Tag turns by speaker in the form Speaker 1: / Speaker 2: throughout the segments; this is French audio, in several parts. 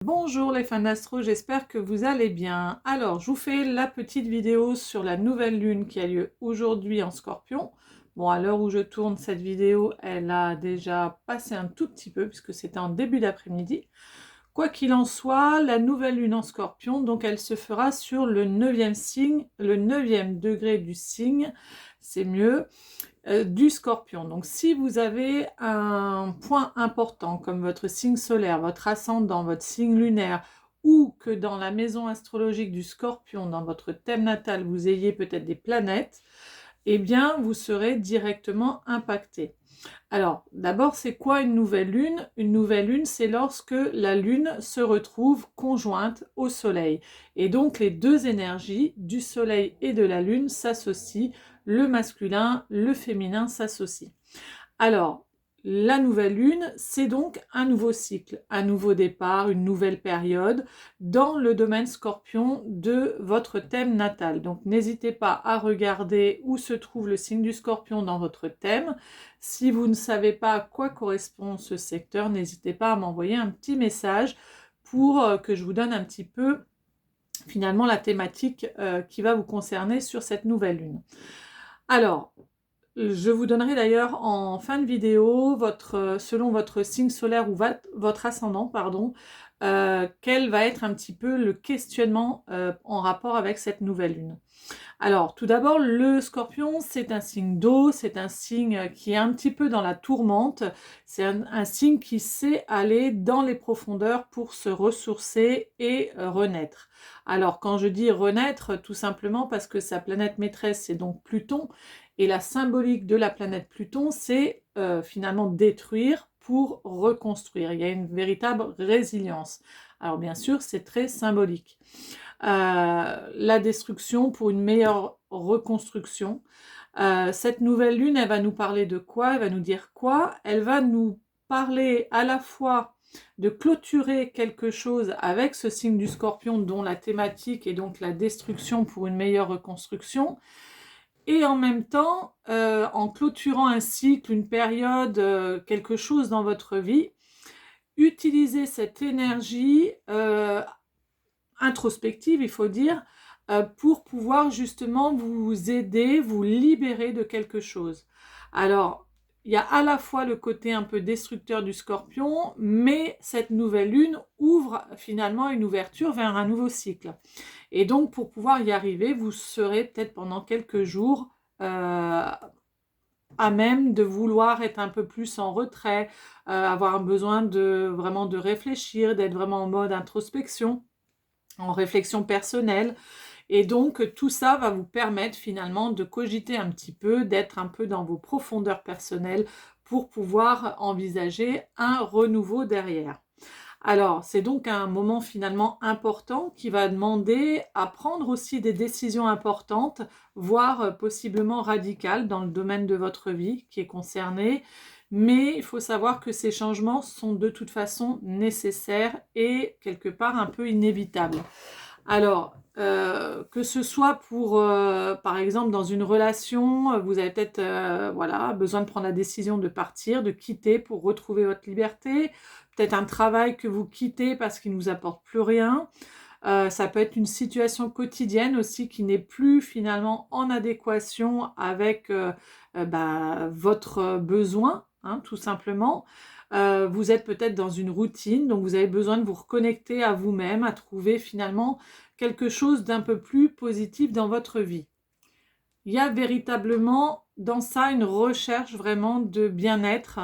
Speaker 1: Bonjour les fans d'astro, j'espère que vous allez bien. Alors, je vous fais la petite vidéo sur la nouvelle lune qui a lieu aujourd'hui en Scorpion. Bon, à l'heure où je tourne cette vidéo, elle a déjà passé un tout petit peu puisque c'était en début d'après-midi. Quoi qu'il en soit, la nouvelle lune en Scorpion, donc elle se fera sur le 9e signe, le 9e degré du signe, c'est mieux, du Scorpion. Donc si vous avez un point important comme votre signe solaire, votre ascendant, votre signe lunaire, ou que dans la maison astrologique du Scorpion, dans votre thème natal, vous ayez peut-être des planètes, eh bien vous serez directement impacté. Alors, d'abord, c'est quoi une nouvelle lune? Une nouvelle lune, c'est lorsque la lune se retrouve conjointe au soleil. Et donc, les deux énergies du soleil et de la lune s'associent, le masculin, le féminin s'associent. Alors, la nouvelle lune, c'est donc un nouveau cycle, un nouveau départ, une nouvelle période dans le domaine scorpion de votre thème natal. Donc, n'hésitez pas à regarder où se trouve le signe du scorpion dans votre thème. Si vous ne savez pas à quoi correspond ce secteur, n'hésitez pas à m'envoyer un petit message pour que je vous donne un petit peu finalement la thématique qui va vous concerner sur cette nouvelle lune. Alors, je vous donnerai d'ailleurs en fin de vidéo, selon votre signe solaire ou votre ascendant, pardon, quel va être un petit peu le questionnement en rapport avec cette nouvelle lune. Alors, tout d'abord, le Scorpion, c'est un signe d'eau, c'est un signe qui est un petit peu dans la tourmente, c'est un signe qui sait aller dans les profondeurs pour se ressourcer et renaître. Alors, quand je dis renaître, tout simplement parce que sa planète maîtresse, c'est donc Pluton, et la symbolique de la planète Pluton, c'est finalement détruire pour reconstruire. Il y a une véritable résilience. Alors, bien sûr, c'est très symbolique. La destruction pour une meilleure reconstruction. Cette nouvelle lune, elle va nous parler de quoi? Elle va nous dire quoi? Elle va nous parler à la fois de clôturer quelque chose avec ce signe du Scorpion dont la thématique est donc la destruction pour une meilleure reconstruction, et en même temps, en clôturant un cycle, une période, quelque chose dans votre vie, utilisez cette énergie introspective, il faut dire, pour pouvoir justement vous aider, vous libérer de quelque chose. Alors, il y a à la fois le côté un peu destructeur du Scorpion, mais cette nouvelle lune ouvre finalement une ouverture vers un nouveau cycle. Et donc, pour pouvoir y arriver, vous serez peut-être pendant quelques jours à même de vouloir être un peu plus en retrait, avoir besoin de vraiment de réfléchir, d'être vraiment en mode introspection, en réflexion personnelle. Et donc, tout ça va vous permettre finalement de cogiter un petit peu, d'être un peu dans vos profondeurs personnelles pour pouvoir envisager un renouveau derrière. Alors, c'est donc un moment finalement important qui va demander à prendre aussi des décisions importantes, voire possiblement radicales dans le domaine de votre vie qui est concerné. Mais il faut savoir que ces changements sont de toute façon nécessaires et quelque part un peu inévitables. Alors, que ce soit pour, par exemple, dans une relation, vous avez peut-être voilà, besoin de prendre la décision de partir, de quitter pour retrouver votre liberté. Peut-être un travail que vous quittez parce qu'il ne vous apporte plus rien. Ça peut être une situation quotidienne aussi qui n'est plus finalement en adéquation avec votre besoin, hein, tout simplement. Vous êtes peut-être dans une routine, donc vous avez besoin de vous reconnecter à vous-même, à trouver finalement quelque chose d'un peu plus positif dans votre vie. Il y a véritablement dans ça une recherche vraiment de bien-être,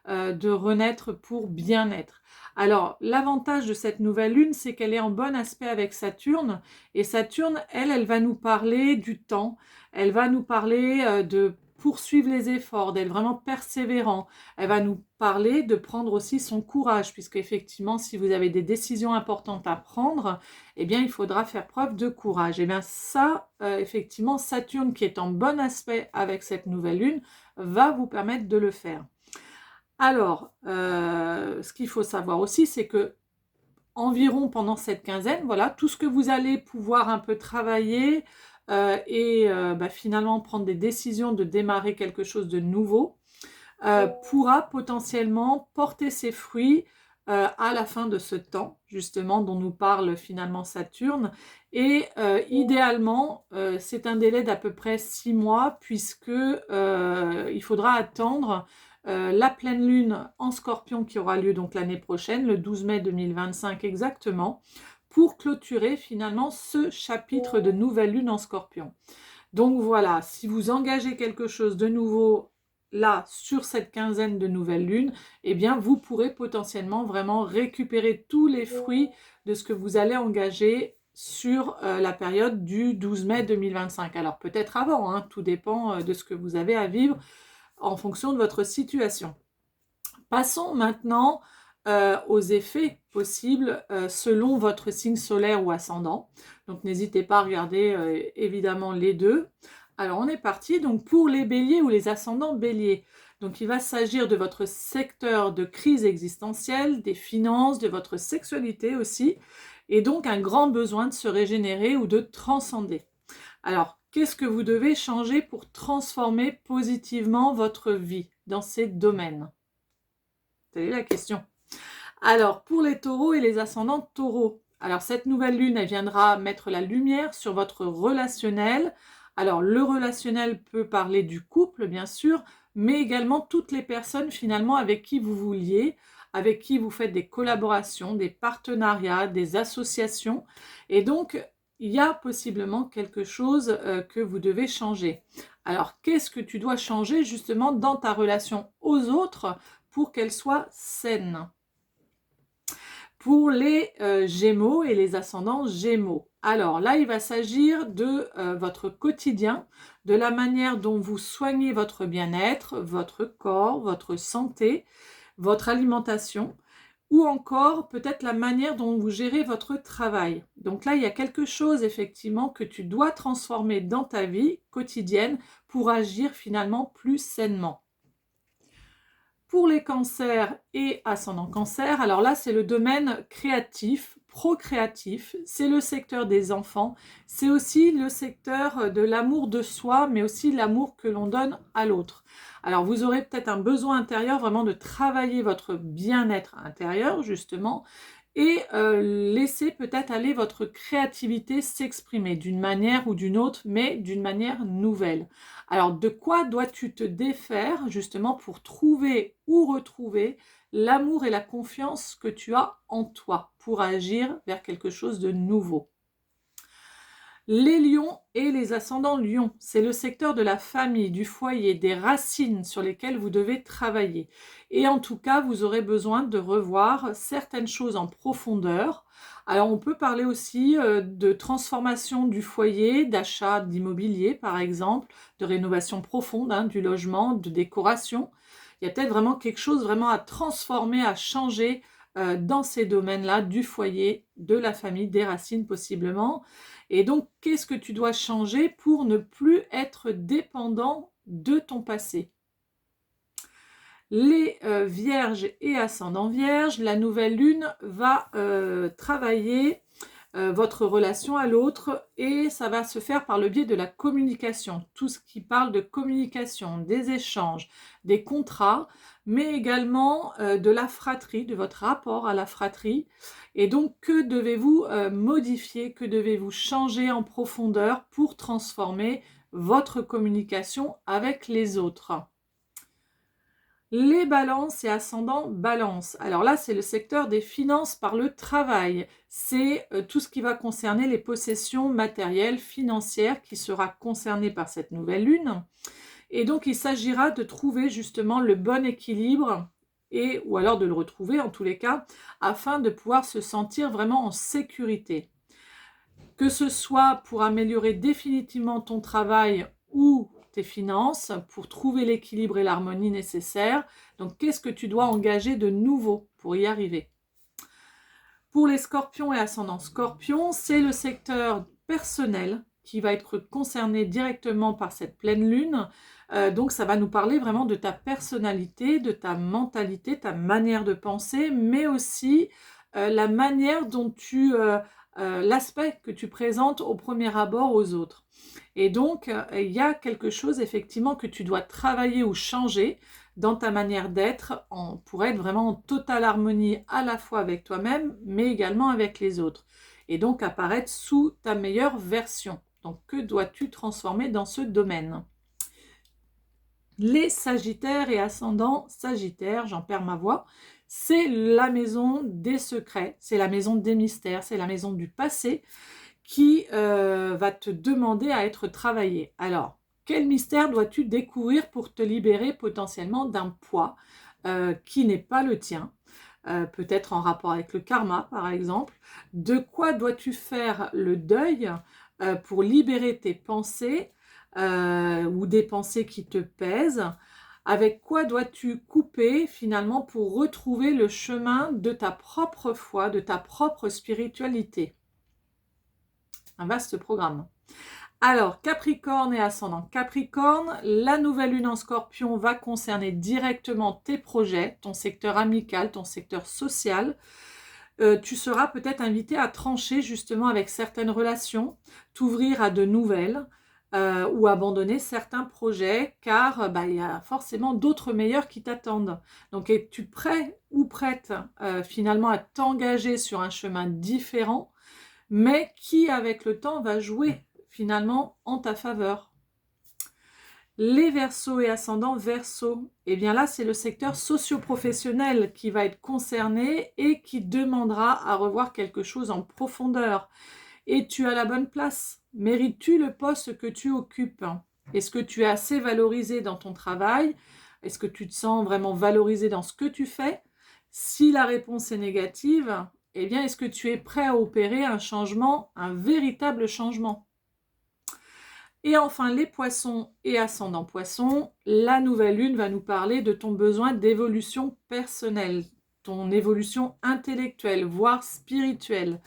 Speaker 1: de renaître pour bien-être. Alors, l'avantage de cette nouvelle lune, c'est qu'elle est en bon aspect avec Saturne, et Saturne, elle va nous parler du temps, elle va nous parler de poursuivre les efforts, d'être vraiment persévérant, elle va nous parler de prendre aussi son courage, puisque effectivement, si vous avez des décisions importantes à prendre, eh bien, il faudra faire preuve de courage. Et bien ça, effectivement, Saturne, qui est en bon aspect avec cette nouvelle lune, va vous permettre de le faire. Alors, ce qu'il faut savoir aussi, c'est que environ pendant cette quinzaine, voilà, tout ce que vous allez pouvoir un peu travailler finalement prendre des décisions de démarrer quelque chose de nouveau, pourra potentiellement porter ses fruits à la fin de ce temps, justement, dont nous parle finalement Saturne. Et idéalement, c'est un délai d'à peu près 6 mois, puisque il faudra attendre la pleine lune en Scorpion qui aura lieu donc l'année prochaine, le 12 mai 2025 exactement, pour clôturer finalement ce chapitre de nouvelle lune en Scorpion. Donc voilà, si vous engagez quelque chose de nouveau là, sur cette quinzaine de nouvelles lunes, eh bien vous pourrez potentiellement vraiment récupérer tous les fruits de ce que vous allez engager sur la période du 12 mai 2025. Alors peut-être avant, hein, tout dépend de ce que vous avez à vivre en fonction de votre situation. Passons maintenant aux effets possibles selon votre signe solaire ou ascendant. Donc n'hésitez pas à regarder évidemment les deux. Alors on est parti donc pour les béliers ou les ascendants béliers. Donc il va s'agir de votre secteur de crise existentielle, des finances, de votre sexualité aussi, et donc un grand besoin de se régénérer ou de transcender. Alors qu'est-ce que vous devez changer pour transformer positivement votre vie dans ces domaines? C'est la question. Alors, pour les taureaux et les ascendants taureaux, alors cette nouvelle lune, elle viendra mettre la lumière sur votre relationnel. Alors, le relationnel peut parler du couple, bien sûr, mais également toutes les personnes finalement avec qui vous vous liez, avec qui vous faites des collaborations, des partenariats, des associations. Et donc, il y a possiblement quelque chose que vous devez changer. Alors, qu'est-ce que tu dois changer justement dans ta relation aux autres pour qu'elle soit saine? Pour les Gémeaux et les ascendants Gémeaux. Alors là, il va s'agir de votre quotidien, de la manière dont vous soignez votre bien-être, votre corps, votre santé, votre alimentation, ou encore peut-être la manière dont vous gérez votre travail. Donc là, il y a quelque chose effectivement que tu dois transformer dans ta vie quotidienne pour agir finalement plus sainement. Pour les cancers et ascendant cancer, alors là c'est le domaine créatif, procréatif, c'est le secteur des enfants, c'est aussi le secteur de l'amour de soi, mais aussi l'amour que l'on donne à l'autre. Alors vous aurez peut-être un besoin intérieur vraiment de travailler votre bien-être intérieur justement, et laisser peut-être aller votre créativité s'exprimer d'une manière ou d'une autre, mais d'une manière nouvelle. Alors, de quoi dois-tu te défaire justement pour trouver ou retrouver l'amour et la confiance que tu as en toi pour agir vers quelque chose de nouveau? Les lions et les ascendants lions, c'est le secteur de la famille, du foyer, des racines sur lesquelles vous devez travailler. Et en tout cas, vous aurez besoin de revoir certaines choses en profondeur. Alors, on peut parler aussi de transformation du foyer, d'achat d'immobilier par exemple, de rénovation profonde du logement, de décoration. Il y a peut-être vraiment quelque chose vraiment à transformer, à changer dans ces domaines-là, du foyer, de la famille, des racines possiblement. Et donc, qu'est-ce que tu dois changer pour ne plus être dépendant de ton passé? Les vierges et ascendants vierges, la nouvelle lune va travailler votre relation à l'autre, et ça va se faire par le biais de la communication, tout ce qui parle de communication, des échanges, des contrats, mais également de la fratrie, de votre rapport à la fratrie. Et donc, que devez-vous modifier, que devez-vous changer en profondeur pour transformer votre communication avec les autres? Les balances et ascendants balance. Alors là, c'est le secteur des finances par le travail. C'est tout ce qui va concerner les possessions matérielles, financières, qui sera concerné par cette nouvelle lune. Et donc, il s'agira de trouver justement le bon équilibre, ou alors de le retrouver en tous les cas, afin de pouvoir se sentir vraiment en sécurité. Que ce soit pour améliorer définitivement ton travail ou tes finances, pour trouver l'équilibre et l'harmonie nécessaires. Donc, qu'est-ce que tu dois engager de nouveau pour y arriver? Pour les scorpions et ascendants scorpions, c'est le secteur personnel qui va être concerné directement par cette pleine lune. Donc, ça va nous parler vraiment de ta personnalité, de ta mentalité, ta manière de penser, mais aussi la manière dont l'aspect que tu présentes au premier abord aux autres. Et donc, il y a quelque chose effectivement que tu dois travailler ou changer dans ta manière d'être pour être vraiment en totale harmonie à la fois avec toi-même, mais également avec les autres. Et donc apparaître sous ta meilleure version. Donc que dois-tu transformer dans ce domaine? Les Sagittaires et ascendant Sagittaire, j'en perds ma voix, c'est la maison des secrets, c'est la maison des mystères, c'est la maison du passé qui va te demander à être travaillé. Alors, quel mystère dois-tu découvrir pour te libérer potentiellement d'un poids qui n'est pas le tien, peut-être en rapport avec le karma par exemple? De quoi dois-tu faire le deuil pour libérer tes pensées ou des pensées qui te pèsent? Avec quoi dois-tu couper finalement pour retrouver le chemin de ta propre foi, de ta propre spiritualité? Un vaste programme. Alors, Capricorne et ascendant Capricorne, la nouvelle lune en Scorpion va concerner directement tes projets, ton secteur amical, ton secteur social. Tu seras peut-être invité à trancher justement avec certaines relations, t'ouvrir à de nouvelles ou abandonner certains projets car il y a forcément d'autres meilleurs qui t'attendent. Donc, es-tu prêt ou prête finalement à t'engager sur un chemin différent, mais qui avec le temps va jouer finalement en ta faveur? Les Verseaux et ascendants Verseaux, eh bien là c'est le secteur socio-professionnel qui va être concerné et qui demandera à revoir quelque chose en profondeur. Es-tu à la bonne place? Mérites-tu le poste que tu occupes? Est-ce que tu es assez valorisé dans ton travail? Est-ce que tu te sens vraiment valorisé dans ce que tu fais? Si la réponse est négative, eh bien est-ce que tu es prêt à opérer un changement, un véritable changement? Et enfin, les poissons et ascendants poissons, la nouvelle lune va nous parler de ton besoin d'évolution personnelle, ton évolution intellectuelle, voire spirituelle.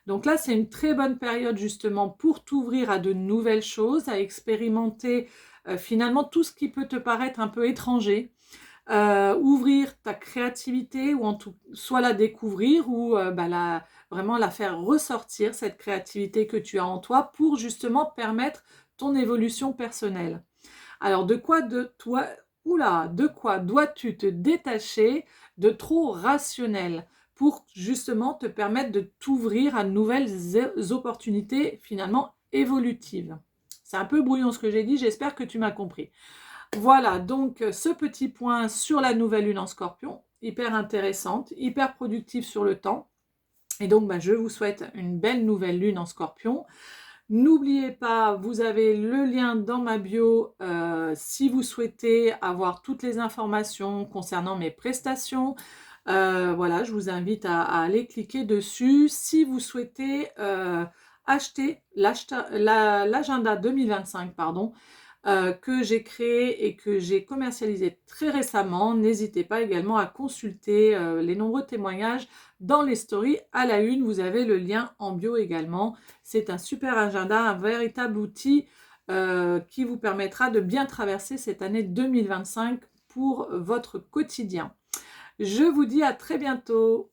Speaker 1: Donc là, c'est une très bonne période justement pour t'ouvrir à de nouvelles choses, à expérimenter finalement tout ce qui peut te paraître un peu étranger, ouvrir ta créativité ou soit la découvrir ou vraiment la faire ressortir, cette créativité que tu as en toi pour justement permettre ton évolution personnelle. Alors de quoi dois-tu te détacher de trop rationnel pour justement te permettre de t'ouvrir à de nouvelles opportunités finalement évolutives? C'est un peu brouillon ce que j'ai dit, j'espère que tu m'as compris. Voilà, donc ce petit point sur la nouvelle lune en Scorpion, hyper intéressante, hyper productive sur le temps. Et donc, je vous souhaite une belle nouvelle lune en Scorpion. N'oubliez pas, vous avez le lien dans ma bio si vous souhaitez avoir toutes les informations concernant mes prestations. Voilà, je vous invite à aller cliquer dessus. Si vous souhaitez acheter l'agenda 2025, pardon, que j'ai créé et que j'ai commercialisé très récemment. N'hésitez pas également à consulter les nombreux témoignages dans les stories à la une. Vous avez le lien en bio également. C'est un super agenda, un véritable outil qui vous permettra de bien traverser cette année 2025 pour votre quotidien. Je vous dis à très bientôt.